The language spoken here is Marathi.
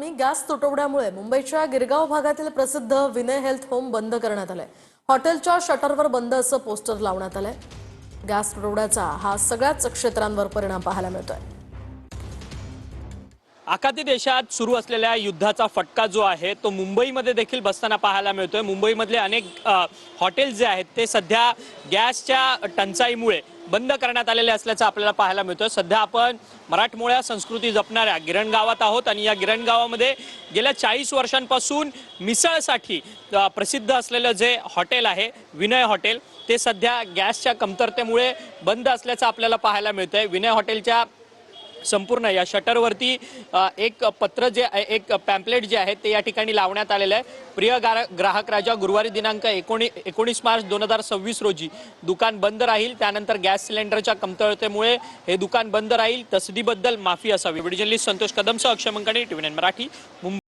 बातमी गॅस तुटवड्यामुळे मुंबईच्या गिरगाव भागातील प्रसिद्ध विनय हेल्थ होम बंद करण्यात आलंय। हॉटेलच्या शटरवर बंद असं पोस्टर लावण्यात आलंय। गॅस तुटवड्याचा हा सगळ्याच क्षेत्रांवर परिणाम पाहायला मिळतोय। आखाती देशात सुरू असलेल्या युद्धाचा फटका जो आहे तो मुंबईमध्ये देखील बसताना पाहायला मिळतोय। मुंबईमधले अनेक हॉटेल्स जे आहेत ते सध्या गॅसच्या टंचाईमुळे बंद करण्यात आलेले असल्याचं आपल्याला पाहायला मिळतोय। सध्या आपण मराठमोळ्या संस्कृती जपणाऱ्या गिरणगावात आहोत आणि या गिरणगावामध्ये गेल्या 40 वर्षांपासून मिसळसाठी प्रसिद्ध असलेलं जे हॉटेल आहे विनय हॉटेल ते सध्या गॅसच्या कमतरतेमुळे बंद असल्याचं आपल्याला पाहायला मिळतंय। विनय हॉटेलच्या संपूर्ण या शटरवरती एक पत्र जे एक पॅम्पलेट जे आहे ते या ठिकाणी लावण्यात आलेलं आहे। प्रिय ग्राहक राजा, गुरुवारी दिनांक 19 मार्च 2026 रोजी दुकान बंद राहील। त्यानंतर गॅस सिलेंडरच्या कमतरतेमुळे हे दुकान बंद राहील। तसदीबद्दल माफी असावी। व्हिडिओ जर्नलिस्ट संतोष कदमसह अक्षय मंकानी, TV9 मराठी, मुंबई।